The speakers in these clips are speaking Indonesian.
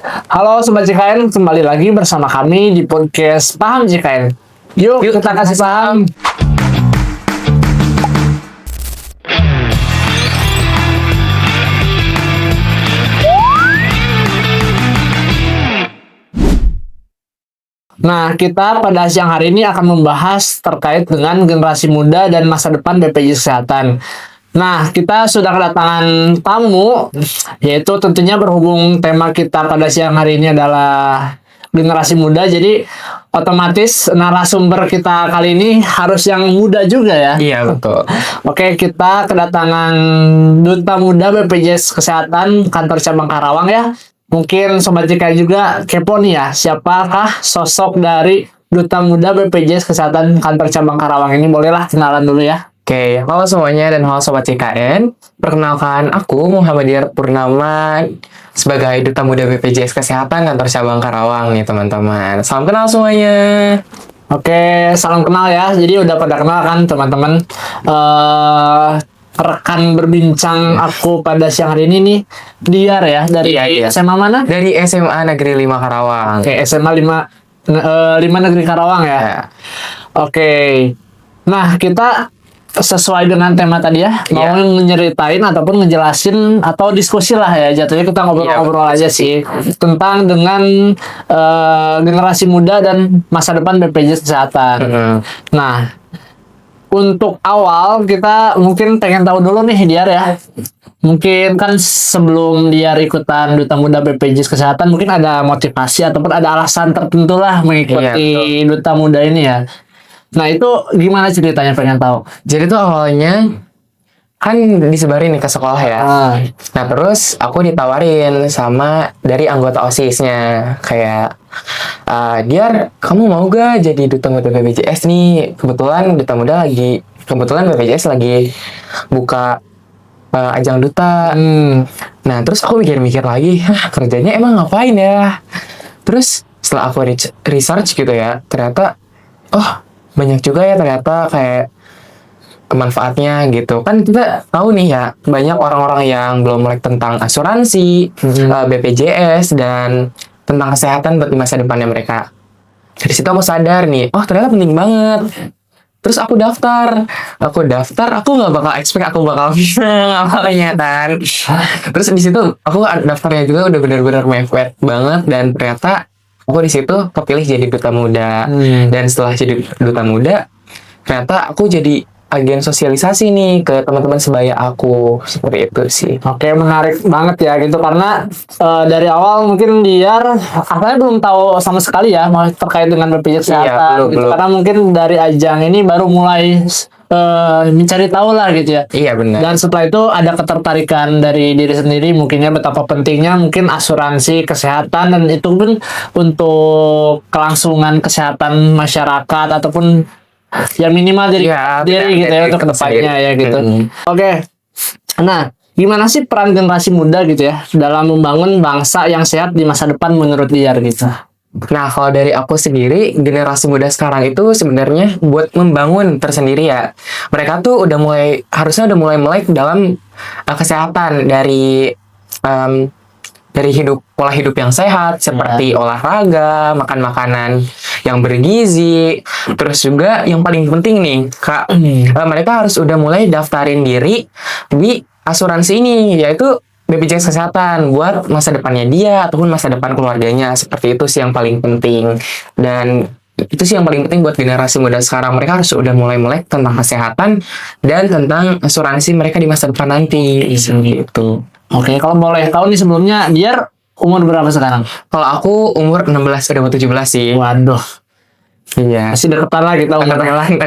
Halo Sobat JKN, kembali lagi bersama kami di podcast Paham JKN. Yuk kita kasih paham. Nah, kita pada siang hari ini akan membahas terkait dengan generasi muda dan masa depan BPJS Kesehatan. Nah, kita sudah kedatangan tamu, yaitu tentunya berhubung tema kita pada siang hari ini adalah generasi muda, jadi otomatis narasumber kita kali ini harus yang muda juga ya. Iya, betul. Oke, kita kedatangan Duta Muda BPJS Kesehatan Kantor Cabang Karawang ya. Mungkin Sobat JK juga kepo nih ya, siapakah sosok dari Duta Muda BPJS Kesehatan Kantor Cabang Karawang ini? Bolehlah kenalan dulu ya. Oke, halo semuanya dan halo Sobat CKN. Perkenalkan, aku Muhammadiyar Purnama sebagai Duta Muda BPJS Kesehatan Kantor Cabang Karawang nih teman-teman. Salam kenal semuanya. Oke, salam kenal ya. Jadi udah pada kenal kan teman-teman. Rekan berbincang aku pada siang hari ini nih Diar ya, dari Iya. SMA mana? Dari SMA Negeri 5 Karawang. Oke, SMA 5 Negeri Karawang ya. Ya. Oke. Nah, kita sesuai dengan tema tadi ya, mau nyeritain ataupun ngejelasin atau diskusi lah ya, jatuhnya kita ngobrol-ngobrol aja sih tentang dengan generasi muda dan masa depan BPJS Kesehatan. Nah, untuk awal kita mungkin pengen tahu dulu nih Diar ya. Mungkin kan sebelum Diar ikutan Duta Muda BPJS Kesehatan mungkin ada motivasi ataupun ada alasan tertentu lah mengikuti Duta Muda ini ya. Nah itu gimana ceritanya, pengen tahu. Jadi tuh awalnya kan disebarin nih ke sekolah ya. Nah terus aku ditawarin sama dari anggota OSIS-nya kayak, Diar, kamu mau gak jadi Duta Muda BPJS nih? Kebetulan BPJS lagi buka ajang duta. Nah terus aku mikir-mikir lagi, kerjanya emang ngapain ya? Terus setelah aku research gitu ya, ternyata banyak juga ya ternyata kayak kemanfaatnya gitu. Kan kita tahu nih ya, banyak orang-orang yang belum melek tentang asuransi, BPJS, dan tentang kesehatan buat di masa depannya mereka. Dari situ aku sadar nih, ternyata penting banget. Terus aku daftar, aku nggak bakal expect aku bakal bisa ngapalnya kan. Terus di situ aku daftarnya juga udah benar-benar mepet banget, dan ternyata aku di situ kepilih jadi duta muda. Dan setelah jadi duta muda, ternyata aku jadi agen sosialisasi nih ke teman-teman sebaya aku, seperti itu sih. Oke, menarik banget ya gitu, karena dari awal mungkin Diar asalnya belum tahu sama sekali ya terkait dengan BPJS Kesehatan gitu. Karena mungkin dari ajang ini baru mulai mencari tahu lah gitu ya. Iya benar. Dan setelah itu ada ketertarikan dari diri sendiri mungkinnya betapa pentingnya mungkin asuransi kesehatan, dan itu pun untuk kelangsungan kesehatan masyarakat ataupun ya minimal dari diri gitu ya untuk kedepannya ya gitu. Oke. Nah, gimana sih peran generasi muda gitu ya dalam membangun bangsa yang sehat di masa depan menurut Diar gitu? Nah, kalau dari aku sendiri, generasi muda sekarang itu sebenarnya buat membangun tersendiri ya. Mereka tuh harusnya udah mulai melek dalam kesehatan dari pola hidup yang sehat, seperti olahraga, makan makanan yang bergizi. Terus juga yang paling penting nih, mereka harus udah mulai daftarin diri di asuransi ini, yaitu BPJS Kesehatan, buat masa depannya dia ataupun masa depan keluarganya. Seperti itu sih yang paling penting. Dan itu sih yang paling penting buat generasi muda sekarang. Mereka harus udah mulai melek tentang kesehatan dan tentang asuransi mereka di masa depan nanti. Gitu. Oke, kalau boleh tahu nih sebelumnya Diar umur berapa sekarang? Kalau aku umur 16, udah mau 17 sih. Waduh. Iya. Masih deketan lah kita umurnya.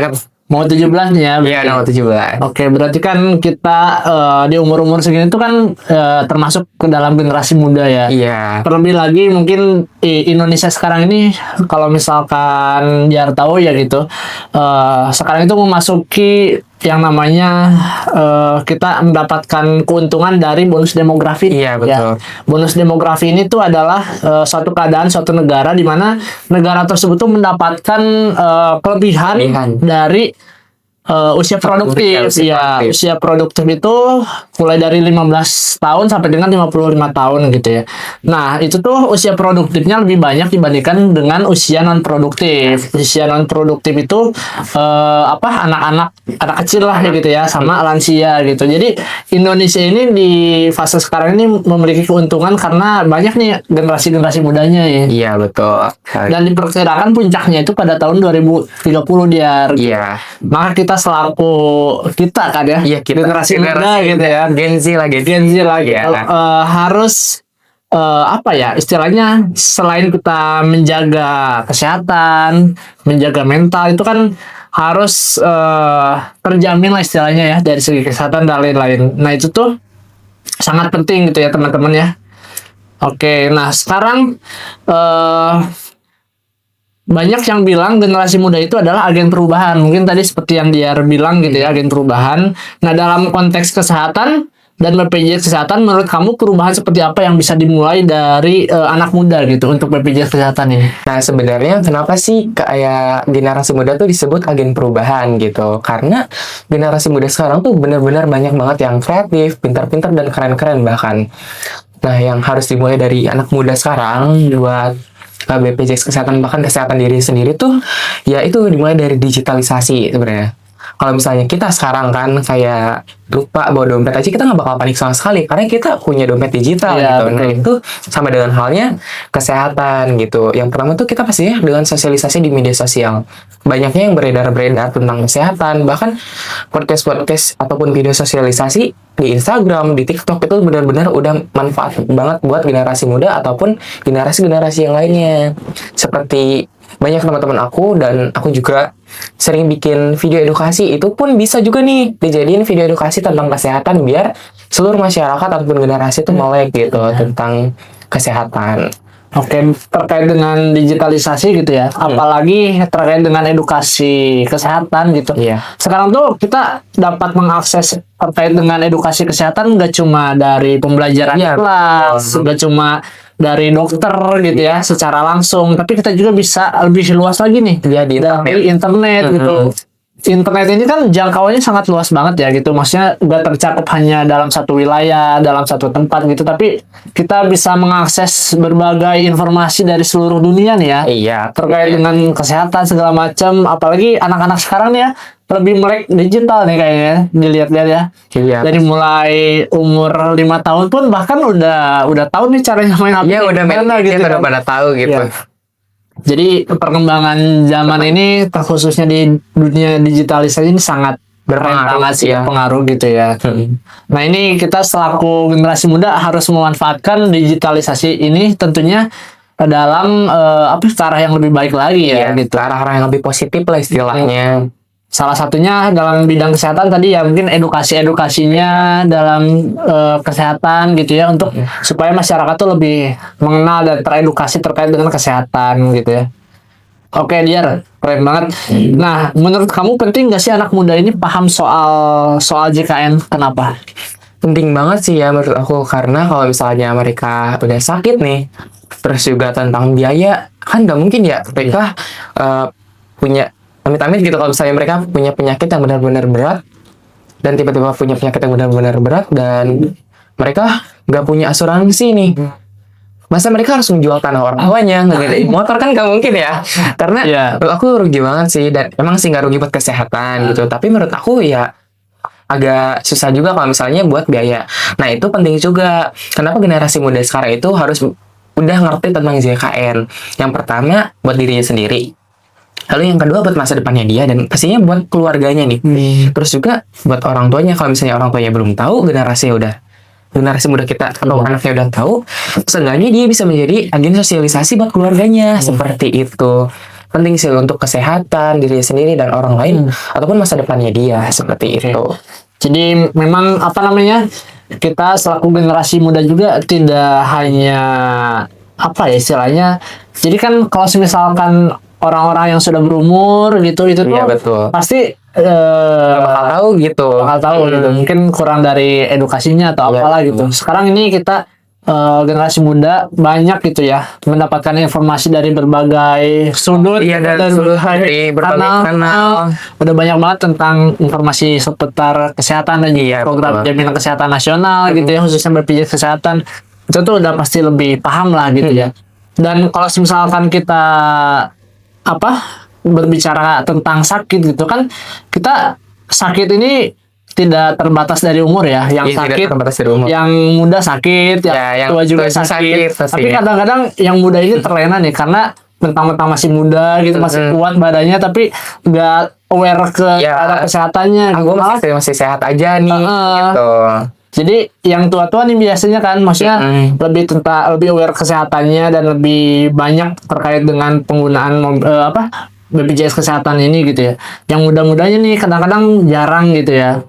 Mau 17 nih ya? Iya, udah mau 17. Oke, berarti kan kita di umur-umur segini itu kan termasuk ke dalam generasi muda ya? Iya. Terlebih lagi mungkin Indonesia sekarang ini, kalau misalkan Diar tahu ya gitu, sekarang itu memasuki yang namanya kita mendapatkan keuntungan dari bonus demografi. Iya, betul. Ya. Bonus demografi ini tuh adalah suatu keadaan suatu negara di mana negara tersebut tuh mendapatkan kelebihan dari usia produktif. Ya, usia produktif itu mulai dari 15 tahun sampai dengan 55 tahun gitu ya. Nah, itu tuh usia produktifnya lebih banyak dibandingkan dengan usia non produktif. Usia non produktif itu anak kecil lah gitu ya, sama lansia gitu. Jadi Indonesia ini di fase sekarang ini memiliki keuntungan karena banyak nih generasi-generasi mudanya ya. Iya, betul. Dan diperkirakan puncaknya itu pada tahun 2030 dia. Iya. Maka kita kan ya, Iya, kita generasi muda gitu ya, Gen Z lagi. Iya. Harus istilahnya selain kita menjaga kesehatan, menjaga mental itu kan harus terjamin lah istilahnya ya dari segi kesehatan dan lain-lain. Nah itu tuh sangat penting gitu ya teman-teman ya. Oke, nah sekarang banyak yang bilang generasi muda itu adalah agen perubahan. Mungkin tadi seperti yang dia bilang gitu ya, agen perubahan. Nah, dalam konteks kesehatan dan BPJS Kesehatan, menurut kamu perubahan seperti apa yang bisa dimulai dari anak muda gitu untuk BPJS Kesehatan ini? Nah, sebenarnya kenapa sih kayak generasi muda tuh disebut agen perubahan gitu? Karena generasi muda sekarang tuh benar-benar banyak banget yang kreatif, pintar-pintar, dan keren-keren bahkan. Nah, yang harus dimulai dari anak muda sekarang buat BPJS Kesehatan, bahkan kesehatan diri sendiri tuh ya itu dimulai dari digitalisasi sebenarnya. Kalau misalnya kita sekarang kan kayak lupa bawa dompet aja, kita nggak bakal panik sama sekali karena kita punya dompet digital gitu. Nah itu sama dengan halnya kesehatan gitu. Yang pertama tuh kita pastinya dengan sosialisasi di media sosial. Banyaknya yang beredar-beredar tentang kesehatan, bahkan podcast-podcast ataupun video sosialisasi di Instagram, di TikTok itu benar-benar udah manfaat banget buat generasi muda ataupun generasi-generasi yang lainnya. Seperti banyak teman-teman aku dan aku juga sering bikin video edukasi, itu pun bisa juga nih dijadiin video edukasi tentang kesehatan biar seluruh masyarakat ataupun generasi itu melek gitu tentang kesehatan. Oke, terkait dengan digitalisasi gitu ya, apalagi terkait dengan edukasi kesehatan gitu. Iya. Sekarang tuh kita dapat mengakses terkait dengan edukasi kesehatan nggak cuma dari pembelajaran kelas, nggak cuma dari dokter gitu ya secara langsung, tapi kita juga bisa lebih luas lagi nih dari internet gitu. Internet ini kan jangkauannya sangat luas banget ya gitu, maksudnya nggak tercakup hanya dalam satu wilayah, dalam satu tempat gitu, tapi kita bisa mengakses berbagai informasi dari seluruh dunia nih ya. Iya. Terkait dengan kesehatan segala macam, apalagi anak-anak sekarang nih ya lebih melek digital nih kayaknya dilihat-lihat ya. Iya. Dari mulai umur 5 tahun pun bahkan udah tahu nih caranya main HP. Iya, udah main gitu, udah pada tahu gitu. Ya. Jadi perkembangan zaman ini khususnya di dunia digitalisasi ini sangat berpengaruh gitu ya. Nah ini kita selaku generasi muda harus memanfaatkan digitalisasi ini tentunya dalam ke arah yang lebih baik lagi ya, gitu. Ke arah yang lebih positif lah istilahnya. Salah satunya dalam bidang kesehatan tadi ya mungkin edukasinya dalam kesehatan gitu ya, untuk supaya masyarakat tuh lebih mengenal dan teredukasi terkait dengan kesehatan gitu ya. Oke, Diar, keren banget. Nah, menurut kamu penting nggak sih anak muda ini paham soal JKN? Kenapa? Penting banget sih ya menurut aku, karena kalau misalnya mereka udah sakit nih, terus juga tentang biaya, kan nggak mungkin ya mereka punya amit-amit gitu kalau misalnya mereka punya penyakit yang benar-benar berat dan tiba-tiba punya penyakit yang benar-benar berat dan mereka nggak punya asuransi nih. Masa mereka harus menjual tanah orang tuanya, ngegedein motor, kan nggak mungkin ya. Karena menurut aku rugi banget sih, dan emang sih nggak rugi buat kesehatan gitu. Tapi menurut aku ya agak susah juga kalau misalnya buat biaya. Nah itu penting juga. Kenapa generasi muda sekarang itu harus udah ngerti tentang JKN. Yang pertama buat dirinya sendiri. Lalu yang kedua buat masa depannya dia, dan pastinya buat keluarganya nih. Terus juga buat orang tuanya, kalau misalnya orang tuanya belum tahu, generasi muda kita atau anaknya udah tahu, seenggaknya dia bisa menjadi agen sosialisasi buat keluarganya. Seperti itu. Penting sih untuk kesehatan diri sendiri dan orang lain ataupun masa depannya dia, seperti itu. Jadi memang kita selaku generasi muda juga tidak hanya istilahnya. Jadi kan kalau misalkan orang-orang yang sudah berumur gitu itu tuh betul. pasti bakal tahu gitu. Mungkin kurang dari edukasinya atau apalah gitu. Sekarang ini kita generasi muda banyak gitu ya mendapatkan informasi dari berbagai sudut, dari berbagai kanal. Udah banyak banget tentang informasi seputar kesehatan dan program jaminan kesehatan nasional gitu ya, khususnya BPJS Kesehatan. Itu tuh udah pasti lebih paham lah gitu ya. Dan kalau misalkan kita berbicara tentang sakit gitu kan, kita sakit ini tidak terbatas dari umur ya. Yang sakit, yang muda sakit, yang tua juga sakit. Tapi kadang-kadang yang muda ini terlena nih karena mentang-mentang masih muda gitu, masih kuat badannya, tapi nggak aware ke kesehatannya. Aku masih sehat aja nih gitu. Jadi yang tua-tua nih biasanya kan, maksudnya lebih aware kesehatannya dan lebih banyak terkait dengan penggunaan BPJS Kesehatan ini gitu ya. Yang muda-mudanya nih kadang-kadang jarang gitu ya.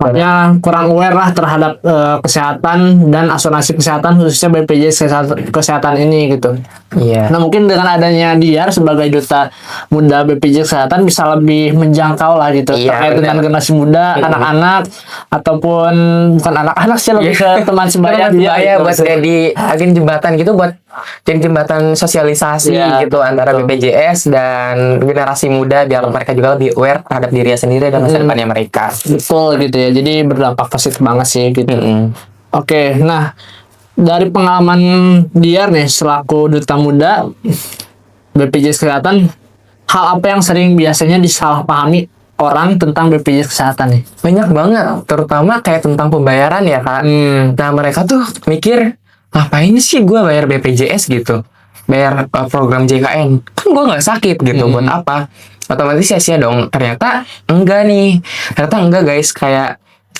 Makanya kurang aware lah terhadap kesehatan dan asuransi kesehatan, khususnya BPJS Kesehatan ini gitu. Iya. Nah mungkin dengan adanya Diar sebagai duta muda BPJS Kesehatan bisa lebih menjangkau lah gitu terkait dengan generasi muda, anak-anak ataupun bukan anak-anak sih, lebih ke teman sebaya dia buat jadi agen jembatan gitu, buat jadi jembatan sosialisasi gitu antara BPJS dan generasi muda biar mereka juga lebih aware terhadap dirinya sendiri dan masa depannya mereka. Betul gitu ya. Jadi berdampak positif banget sih gitu. Oke, nah dari pengalaman Diar nih selaku duta muda BPJS Kesehatan, hal apa yang sering biasanya disalahpahami orang tentang BPJS Kesehatan nih? Banyak banget, terutama kayak tentang pembayaran ya Kak. Nah mereka tuh mikir, ngapain sih gue bayar BPJS gitu, bayar program JKN, kan gue nggak sakit gitu, buat apa? Otomatis sia-sia dong. Ternyata enggak guys, kayak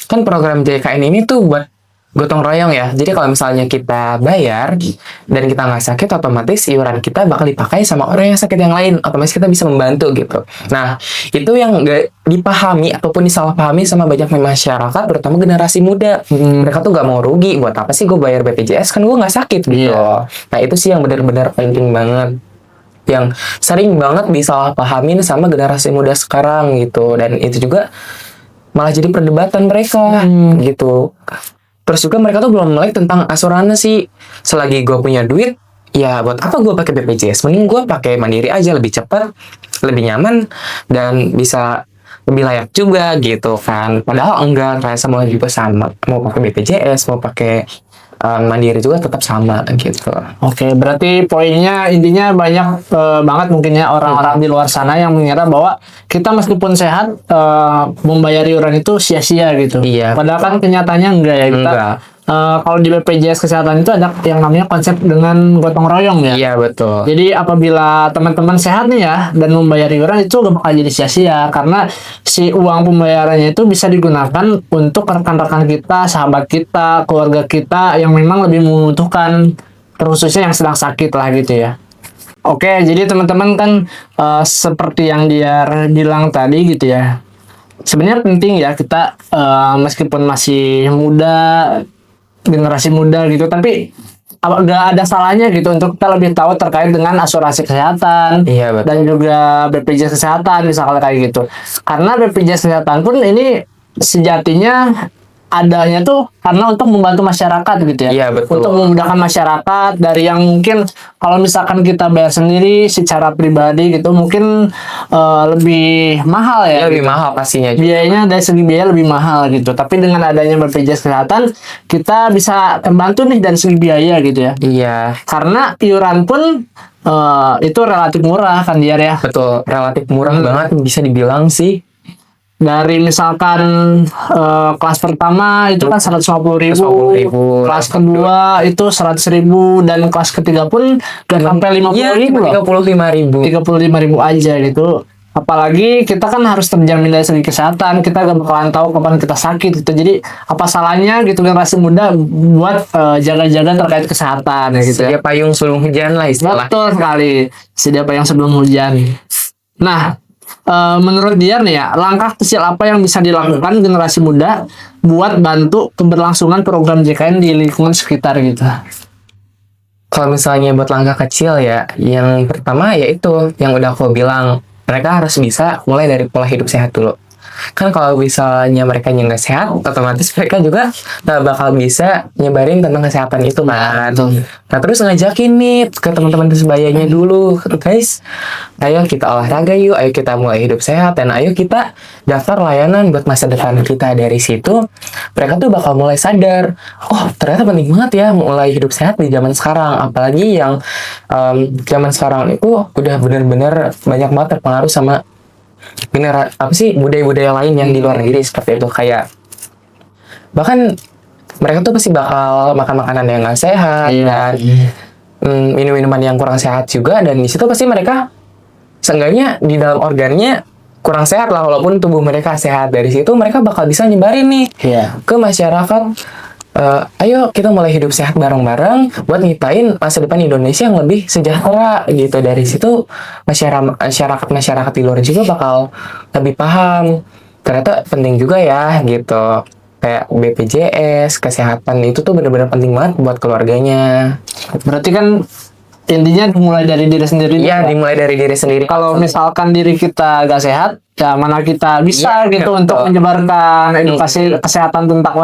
kan program JKN ini tuh buat gotong royong ya. Jadi kalau misalnya kita bayar dan kita nggak sakit, otomatis iuran kita bakal dipakai sama orang yang sakit yang lain. Otomatis kita bisa membantu gitu. Nah, itu yang nggak dipahami ataupun disalahpahami sama banyak masyarakat, terutama generasi muda. Mereka tuh nggak mau rugi. Buat apa sih gue bayar BPJS? Kan gue nggak sakit gitu. Nah, itu sih yang benar-benar penting banget, yang sering banget disalahpahamin sama generasi muda sekarang gitu. Dan itu juga malah jadi perdebatan mereka gitu. Terus juga mereka tuh belum melek tentang asuransi. Selagi gue punya duit, ya buat apa gue pakai BPJS? Mending gue pakai Mandiri aja, lebih cepat, lebih nyaman, dan bisa lebih layak juga gitu kan. Padahal enggak, kayak semua juga sama. Mau pakai BPJS, mau pakai Mandiri juga tetap sama gitu. Oke, berarti poinnya intinya banyak banget mungkin ya orang-orang di luar sana yang mengira bahwa kita meskipun sehat membayar iuran itu sia-sia gitu. Iya. Padahal kan kenyataannya enggak ya kita. Kalau di BPJS Kesehatan itu ada yang namanya konsep dengan gotong royong ya. Iya betul. Jadi apabila teman-teman sehat nih ya dan membayar iuran, itu gak bakal jadi sia-sia karena si uang pembayarannya itu bisa digunakan untuk rekan-rekan kita, sahabat kita, keluarga kita yang memang lebih membutuhkan, khususnya yang sedang sakit lah gitu ya. Oke, jadi teman-teman kan seperti yang dia bilang tadi gitu ya. Sebenarnya penting ya kita meskipun masih muda, generasi muda gitu, tapi nggak ada salahnya gitu untuk kita lebih tahu terkait dengan asuransi kesehatan dan juga BPJS Kesehatan misalnya kayak gitu. Karena BPJS Kesehatan pun ini sejatinya adanya tuh karena untuk membantu masyarakat gitu ya. Iya, betul. Untuk memudahkan masyarakat dari yang mungkin kalau misalkan kita bayar sendiri secara pribadi gitu mungkin lebih mahal ya. Lebih mahal pastinya juga. Biayanya dari segi biaya lebih mahal gitu. Tapi dengan adanya BPJS Kesehatan kita bisa terbantu nih dari segi biaya gitu ya. Iya. Karena iuran pun itu relatif murah kan Diar ya. Betul, relatif murah banget bisa dibilang sih. Dari misalkan kelas pertama itu kan 150.000, kelas kedua itu 100.000, dan kelas ketiga pun gak sampai 50.000 loh. 35.000 aja gitu. Apalagi kita kan harus terjamin dari segi kesehatan, kita gak bakalan tahu kapan kita sakit gitu. Jadi apa salahnya gitu generasi muda buat jaga-jaga terkait kesehatan ya gitu. Sedia payung sebelum hujan lah istilah. Betul sekali, sedia payung sebelum hujan. Nah, menurut dia nih ya, langkah kecil apa yang bisa dilakukan generasi muda buat bantu keberlangsungan program JKN di lingkungan sekitar gitu? Kalau misalnya buat langkah kecil ya, yang pertama yaitu yang udah aku bilang, mereka harus bisa mulai dari pola hidup sehat dulu. kan kalau misalnya mereka nggak sehat, otomatis mereka juga nggak bakal bisa nyebarin tentang kesehatan itu kan. Nah terus ngajakin nih ke teman-teman Persebayanya dulu, guys, ayo kita olahraga yuk, ayo kita mulai hidup sehat, dan ayo kita daftar layanan buat masa depan kita. Dari situ mereka tuh bakal mulai sadar, oh ternyata penting banget ya mulai hidup sehat di zaman sekarang, apalagi yang zaman sekarang itu udah benar-benar banyak banget terpengaruh sama budaya-budaya lain yang di luar negeri seperti itu. Kayak bahkan mereka tuh pasti bakal makan makanan yang nggak sehat dan minum-minuman yang kurang sehat juga, dan di situ pasti mereka seenggaknya di dalam organnya kurang sehat lah, walaupun tubuh mereka sehat. Dari situ mereka bakal bisa nyebarin nih ke masyarakat, ayo kita mulai hidup sehat bareng-bareng buat nyiptain masa depan Indonesia yang lebih sejahtera gitu. Dari situ masyarakat di luar juga bakal lebih paham ternyata penting juga ya gitu. Kayak BPJS, kesehatan itu tuh benar-benar penting banget buat keluarganya. Berarti kan intinya mulai dari diri sendiri. Iya, dimulai dari diri sendiri. Kalau misalkan diri kita gak sehat, ya mana kita bisa gitu betul. untuk menyebarkan edukasi kesehatan tentang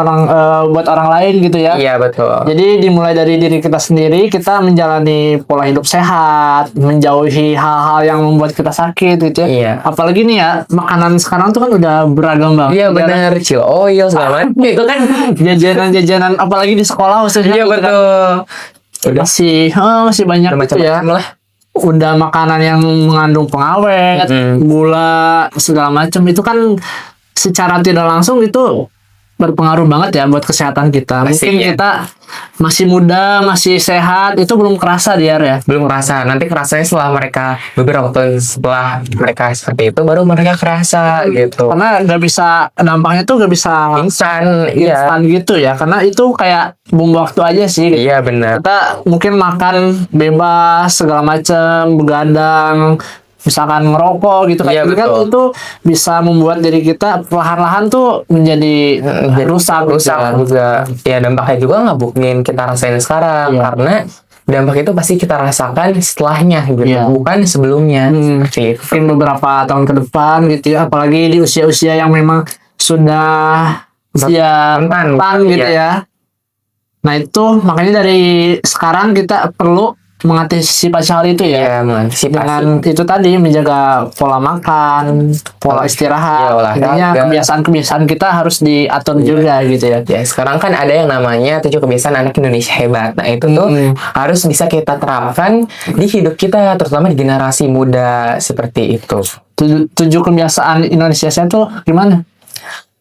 buat orang lain gitu ya. Iya, betul. Jadi dimulai dari diri kita sendiri, kita menjalani pola hidup sehat, menjauhi hal-hal yang membuat kita sakit gitu ya. Iya. Apalagi nih ya, makanan sekarang tuh kan udah beragam banget. Iya, benar, chill oil segala macam. Itu kan Jajanan-jajanan apalagi di sekolah khususnya. iya, betul. Masih banyak Udah gitu ya. macam-macam lah. Udah makanan yang mengandung pengawet, gula, segala macam itu kan secara tidak langsung itu berpengaruh banget ya buat kesehatan kita. Pasti, Mungkin ya. kita masih muda, masih sehat, itu belum kerasa dia ya. Belum kerasa, nanti kerasanya setelah mereka beberapa tahun setelah mereka seperti itu baru mereka kerasa gitu. Karena nggak bisa, dampaknya tuh nggak bisa Instan, iya. instan gitu ya. Karena itu kayak bumbu waktu aja sih. Iya, benar. Kita mungkin makan bebas segala macam, begadang, misalkan ngerokok gitu Iya, kan betul. itu bisa membuat diri kita perlahan-lahan tuh menjadi rusak juga. Ya dampaknya juga nggak mungkin kita rasain sekarang, Iya. karena dampak itu pasti kita rasakan setelahnya gitu, Iya. bukan sebelumnya. Seperti itu. Mungkin beberapa tahun ke depan gitu ya, apalagi di usia-usia yang memang sudah usia rentan gitu Iya. ya. Nah itu makanya dari sekarang kita perlu mengantisipasi hal itu ya. Ya, mengantisipasi. Dengan itu tadi menjaga pola makan, pola istirahat, Ya, olahraga. intinya kebiasaan-kebiasaan kita harus diatur juga gitu ya. Ya, sekarang kan ada yang namanya 7 kebiasaan anak Indonesia hebat. Nah, itu tuh harus bisa kita terapkan di hidup kita, terutama di generasi muda seperti itu. 7 kebiasaan Indonesia saya tuh gimana?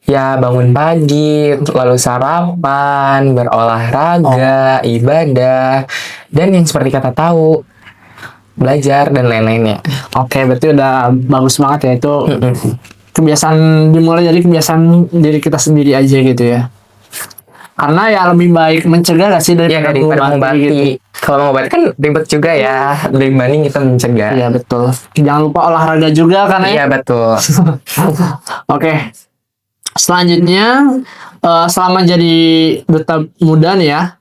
Ya, bangun pagi, lalu sarapan, berolahraga, ibadah, dan yang seperti kata tahu, belajar, dan lain-lainnya. Oke, berarti udah bagus banget ya itu. Kebiasaan dimulai dari kebiasaan diri kita sendiri aja gitu ya. Karena ya lebih baik mencegah gak sih Ya, daripada mengobati. gitu. Kalau mengobati kan ribet juga ya, lebih banding kita mencegah. Iya betul. Jangan lupa olahraga juga kan ya. Iya, betul. Oke. Selanjutnya, selama jadi duta muda nih ya,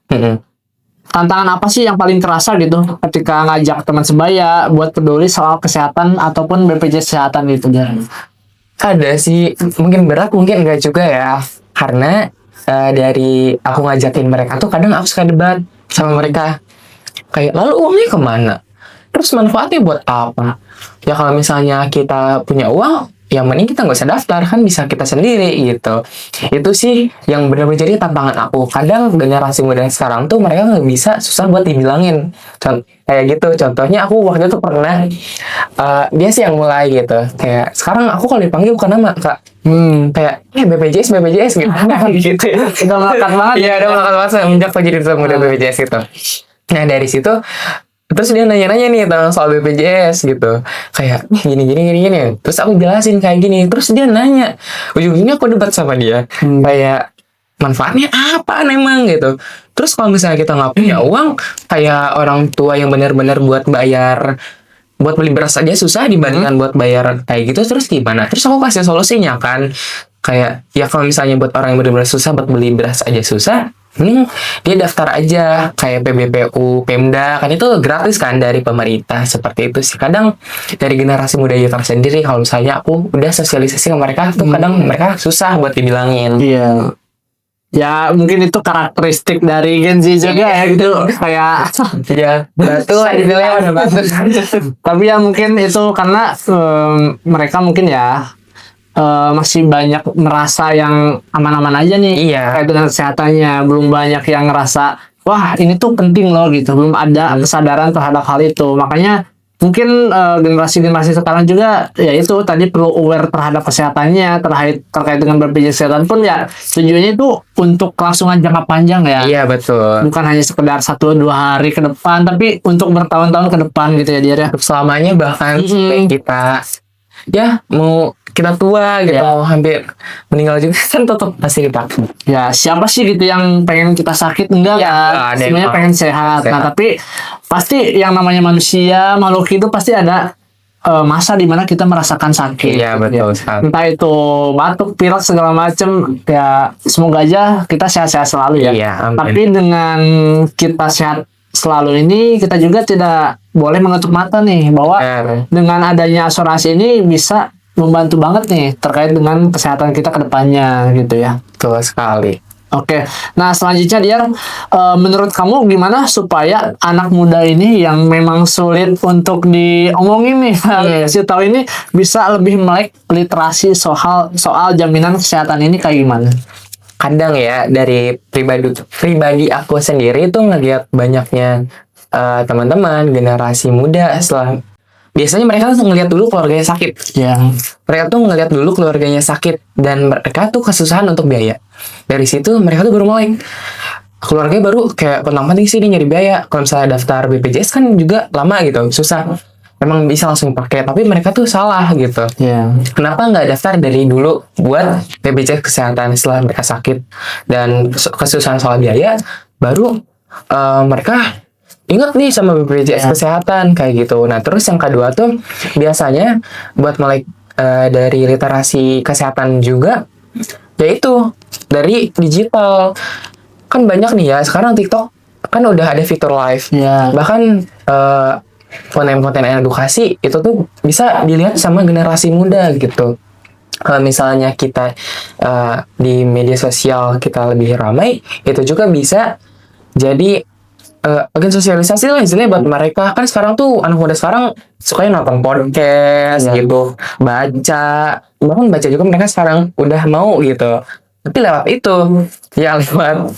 tantangan apa sih yang paling terasa gitu ketika ngajak teman sebaya buat peduli soal kesehatan ataupun BPJS kesehatan gitu ya? Ada sih, mungkin berat, mungkin enggak juga ya. Karena dari aku ngajakin mereka tuh kadang aku suka debat sama mereka. Kayak, lalu uangnya kemana? Terus manfaatnya buat apa? Ya kalau misalnya kita punya uang, yang mending kita nggak usah daftar, kan bisa kita sendiri gitu. Itu sih yang benar-benar jadi tantangan aku. Kadang generasi muda sekarang tuh mereka nggak bisa, susah buat dibilangin. Kayak gitu, contohnya aku waktu itu pernah, dia sih yang mulai gitu. Kayak, sekarang aku kalau dipanggil bukan nama, Kak. Kayak, BPJS gitu. Gitu ya. Udah melekat banget. Iya, udah melekat banget semenjak aku jadi duta muda BPJS gitu. Nah, dari situ terus dia nanya-nanya nih tentang soal BPJS gitu. Kayak, gini. Terus aku jelasin kayak gini. Terus dia nanya. Ujung-ujungnya aku debat sama dia. Kayak, manfaatnya apa emang gitu. Terus kalau misalnya kita nggak punya uang, kayak orang tua yang benar-benar buat beli beras aja susah dibandingkan buat bayar kayak gitu, terus gimana? Terus aku kasih solusinya kan. Kayak, ya kalau misalnya buat orang yang benar-benar susah buat beli beras aja susah, mending dia daftar aja kayak PBPU, Pemda, kan itu gratis kan dari pemerintah. Seperti itu sih. Kadang dari generasi muda itu sendiri, kalau misalnya aku udah sosialisasi ke mereka tuh kadang mereka susah buat dibilangin. Iya. Ya mungkin itu karakteristik dari Gen Z juga ya gitu, kayak Iya, betul istilahnya udah bagus. tapi ya mungkin itu karena mereka mungkin ya masih banyak merasa yang aman-aman aja nih Iya. kayak dengan kesehatannya, belum banyak yang ngerasa wah ini tuh penting loh gitu, belum ada kesadaran terhadap hal itu. Makanya mungkin generasi-generasi sekarang juga ya itu tadi perlu aware terhadap kesehatannya, terkait dengan BPJS kesehatan pun ya tujuannya itu untuk kelangsungan jangka panjang ya. Iya, betul. Bukan hanya sekedar 1-2 hari ke depan, tapi untuk bertahun-tahun ke depan gitu ya dia ya. Selamanya bahkan sampai kita ya mau kita tua gitu, mau hampir meninggal juga kan tetap pasti dipakai. Ya siapa sih gitu yang pengen kita sakit? Enggak Ya, kan, ada semuanya yang pengen sehat. Nah tapi pasti yang namanya manusia, makhluk hidup pasti ada masa dimana kita merasakan sakit. Iya, betul sekali. Entah itu batuk, pilek segala macem, ya semoga aja kita sehat-sehat selalu ya. Iya, amin. Tapi dengan kita sehat selalu ini, kita juga tidak boleh menutup mata nih bahwa dengan adanya asuransi ini bisa membantu banget nih terkait dengan kesehatan kita ke depannya gitu ya. Betul sekali. Oke, nah selanjutnya dia menurut kamu gimana supaya anak muda ini yang memang sulit untuk diomongin nih, kasih tahu ini bisa lebih melek literasi soal jaminan kesehatan ini kayak gimana? Kadang ya dari pribadi aku sendiri tuh ngelihat banyaknya teman-teman generasi muda setelah biasanya mereka tuh ngelihat dulu keluarganya sakit. Ya. Mereka tuh ngelihat dulu keluarganya sakit dan mereka tuh kesusahan untuk biaya. Dari situ mereka tuh baru mulai keluarganya baru kayak penting penting sih dia nyari biaya. Kalau misalnya daftar BPJS kan juga lama gitu, susah. Memang bisa langsung pakai, tapi mereka tuh salah gitu. Ya. Kenapa nggak daftar dari dulu buat BPJS kesehatan setelah mereka sakit dan kesusahan soal biaya, baru mereka ingat nih sama BPJS kesehatan kayak gitu. Nah terus yang kedua tuh biasanya buat melek dari literasi kesehatan juga, yaitu dari digital. Kan banyak nih ya sekarang TikTok kan udah ada fitur live. Ya. Bahkan konten-konten edukasi itu tuh bisa dilihat sama generasi muda gitu. Kalau misalnya kita di media sosial kita lebih ramai, itu juga bisa jadi agen sosialisasi lah istilahnya buat mereka. Kan sekarang tuh anak muda sekarang sukanya nonton podcast gitu, baca, bahkan baca juga mereka sekarang udah mau gitu. Tapi lewat itu ya lewat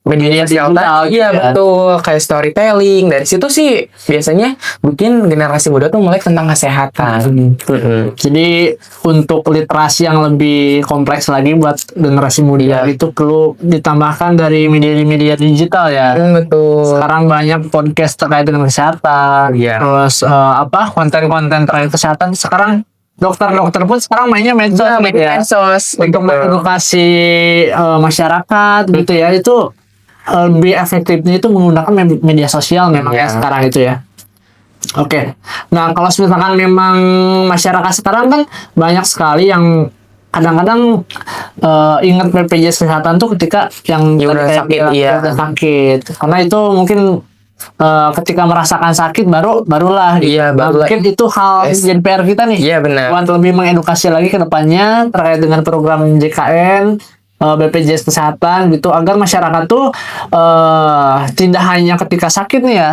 media sosial, iya betul, kayak storytelling. Dari situ sih biasanya bikin generasi muda tuh mulai tentang kesehatan. Jadi untuk literasi yang lebih kompleks lagi buat generasi muda itu perlu ditambahkan dari media-media digital ya. Betul. Sekarang banyak podcast terkait dengan kesehatan, terus konten-konten terkait kesehatan. Sekarang dokter-dokter pun sekarang mainnya medsos untuk mengedukasi masyarakat gitu ya. Itu lebih efektifnya itu menggunakan media sosial memang ya sekarang itu ya. Oke. Nah, kalau misalkan memang masyarakat sekarang kan banyak sekali yang kadang-kadang ingat BPJS kesehatan tuh ketika yang udah sakit. Karena itu mungkin ketika merasakan sakit barulah mungkin itu hal jadi PR kita nih. Iya benar. Untuk lebih mengedukasi lagi ke depannya terkait dengan program JKN BPJS kesehatan gitu, agar masyarakat tuh tidak hanya ketika sakit nih ya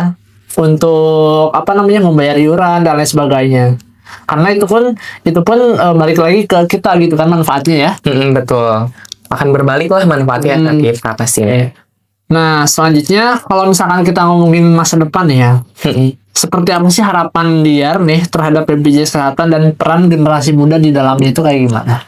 untuk membayar iuran dan lain sebagainya, karena itu pun balik lagi ke kita gitu kan manfaatnya ya. Betul, akan berbalik lah manfaatnya nanti pastinya. Nah selanjutnya kalau misalkan kita ngomongin masa depan ya, seperti apa sih harapan Diar nih terhadap BPJS kesehatan dan peran generasi muda di dalamnya itu kayak gimana?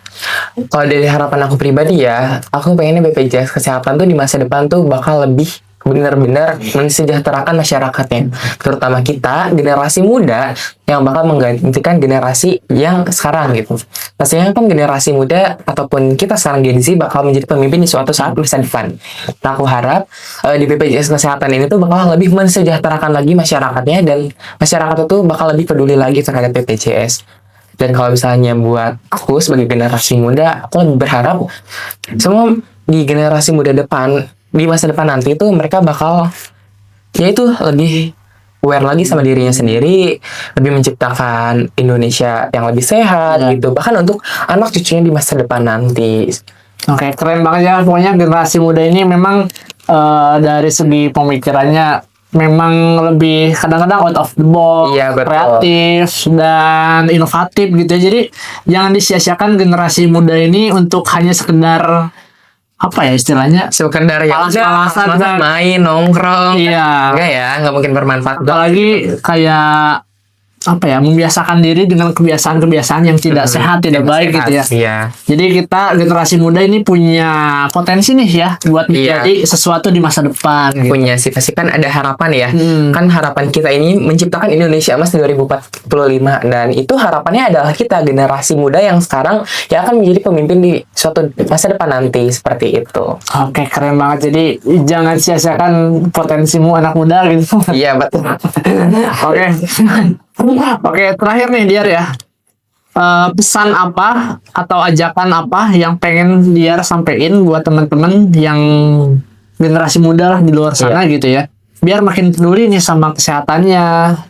Kalau dari harapan aku pribadi ya, aku pengennya BPJS kesehatan tuh di masa depan tuh bakal lebih benar-benar mensejahterakan masyarakatnya, terutama kita generasi muda yang bakal menggantikan generasi yang sekarang gitu. Pastinya kan generasi muda ataupun kita sekarang Gen Z bakal menjadi pemimpin di suatu saat masa depan. Nah, aku harap di BPJS kesehatan ini tuh bakal lebih mensejahterakan lagi masyarakatnya, dan masyarakat itu bakal lebih peduli lagi terhadap BPJS. Dan kalau misalnya buat aku sebagai generasi muda, aku lebih berharap semua di generasi muda depan, di masa depan nanti itu mereka bakal ya itu lebih aware lagi sama dirinya sendiri, lebih menciptakan Indonesia yang lebih sehat gitu, bahkan untuk anak cucunya di masa depan nanti. Oke, keren banget ya. Pokoknya generasi muda ini memang dari segi pemikirannya memang lebih kadang-kadang out of the box, Iya, betul. kreatif dan inovatif gitu ya. Jadi jangan disia-siakan generasi muda ini untuk hanya sekedar apa ya istilahnya? Sekedar ya udah Palas-palasan masa dan- main nongkrong. Iya. Enggak ya, nggak mungkin bermanfaat. Apalagi kayak apa ya, membiasakan diri dengan kebiasaan-kebiasaan yang tidak sehat, tidak baik gitu ya. Iya. Jadi kita generasi muda ini punya potensi nih ya buat Iya. menjadi sesuatu di masa depan gitu. Punya sih pasti kan ada harapan ya. Hmm. Kan harapan kita ini menciptakan Indonesia Emas 2045 dan itu harapannya adalah kita generasi muda yang sekarang yang akan menjadi pemimpin di suatu masa depan nanti seperti itu. Oke, keren banget. Jadi jangan sia-siakan potensimu anak muda gitu. Iya betul. Oke. Oke, terakhir nih Diar ya. Pesan apa atau ajakan apa yang pengen Diar sampein buat teman-teman yang generasi muda lah di luar sana gitu ya. Biar makin peduli nih sama kesehatannya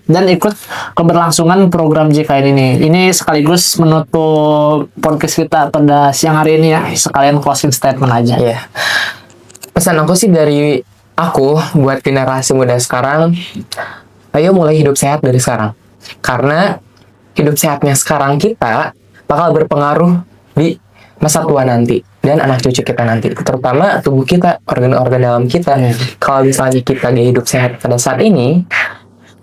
dan ikut keberlangsungan program JKN ini. Ini sekaligus menutup podcast kita pada siang hari ini ya. Sekalian closing statement aja. Iya. Pesan aku sih dari aku buat generasi muda sekarang, ayo mulai hidup sehat dari sekarang. Karena hidup sehatnya sekarang kita bakal berpengaruh di masa tua nanti dan anak cucu kita nanti. Terutama tubuh kita, organ-organ dalam kita. Kalau misalnya kita gak hidup sehat pada saat ini,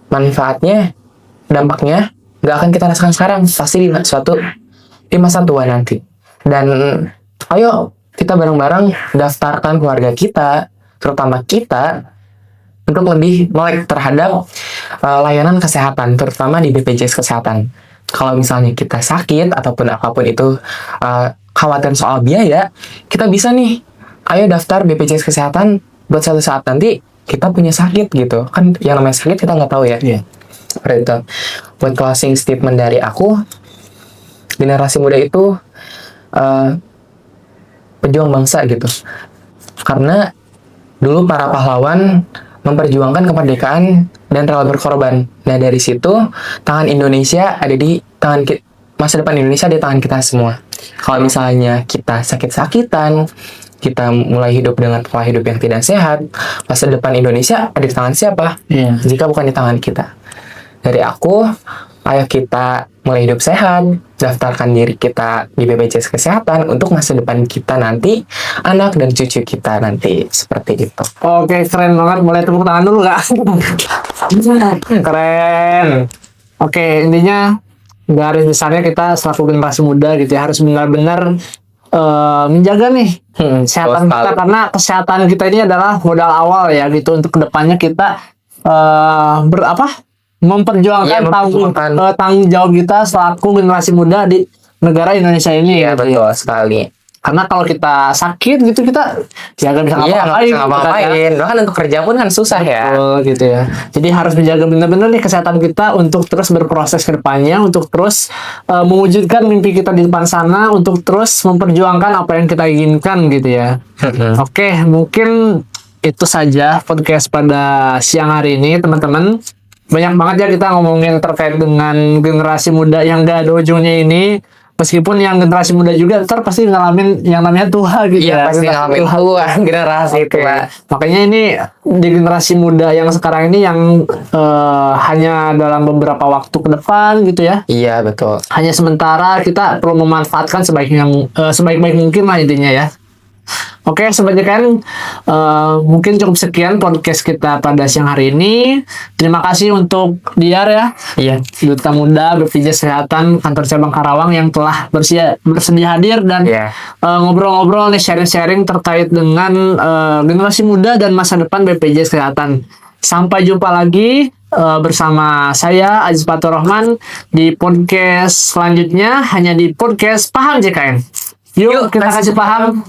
manfaatnya, dampaknya gak akan kita rasakan sekarang. Pasti di masa tua nanti. Dan ayo kita bareng-bareng daftarkan keluarga kita, terutama kita, untuk lebih melek terhadap layanan kesehatan, terutama di BPJS Kesehatan. Kalau misalnya kita sakit ataupun apapun itu khawatir soal biaya, kita bisa nih, ayo daftar BPJS Kesehatan buat suatu saat nanti kita punya sakit gitu. Kan yang namanya sakit kita nggak tahu ya. Iya. Seperti itu. Buat closing statement dari aku, generasi muda itu pejuang bangsa gitu. Karena dulu para pahlawan memperjuangkan kemerdekaan dan rela berkorban. Nah dari situ tangan Indonesia ada di tangan kita, masa depan Indonesia ada di tangan kita semua. Kalau misalnya kita sakit-sakitan, kita mulai hidup dengan pola hidup yang tidak sehat, masa depan Indonesia ada di tangan siapa? Iya. Jika bukan di tangan kita. Dari aku, ayo kita mulai hidup sehat, daftarkan diri kita di BPJS Kesehatan untuk masa depan kita nanti, anak dan cucu kita nanti, seperti itu. Oke, keren banget. Boleh tepuk tangan dulu nggak? Keren. Oke, intinya garis besarnya kita selaku generasi muda gitu ya harus benar-benar menjaga nih kesehatan betul kita, sekali. karena kesehatan kita ini adalah modal awal ya gitu untuk kedepannya kita memperjuangkan Iya, memperjuangkan. tanggung jawab kita selaku generasi muda di negara Indonesia ini Iya, gitu. betul sekali. Karena kalau kita sakit gitu kita ya nggak bisa Iya, nggak bisa gitu kan ya. ngapa-ngapain. Bahkan untuk kerja pun kan susah ya. Betul, gitu ya. Jadi harus menjaga benar-benar nih kesehatan kita untuk terus berproses ke depannya, untuk terus mewujudkan mimpi kita di depan sana, untuk terus memperjuangkan apa yang kita inginkan gitu ya. Oke, mungkin itu saja podcast pada siang hari ini, teman-teman. Banyak banget ya kita ngomongin terkait dengan generasi muda yang gak ada ujungnya ini. Meskipun yang generasi muda juga ntar pasti ngalamin yang namanya tua gitu Iya, ya. pasti ngalamin tua, generasi Oke. tua. Makanya ini di generasi muda yang sekarang ini yang hanya dalam beberapa waktu ke depan gitu ya. Iya, betul. Hanya sementara, kita perlu memanfaatkan sebaik-baik mungkin lah intinya ya. Oke, Sobat JKN, mungkin cukup sekian podcast kita pada siang hari ini. Terima kasih untuk Diar ya, Iya. Duta Muda BPJS Kesehatan Kantor Cabang Karawang yang telah bersedia hadir dan Iya. ngobrol-ngobrol nih, sharing-sharing terkait dengan generasi muda dan masa depan BPJS Kesehatan. Sampai jumpa lagi bersama saya Aziz Fatur Rahman di podcast selanjutnya, hanya di podcast Paham JKN. Yuk kita kasih paham.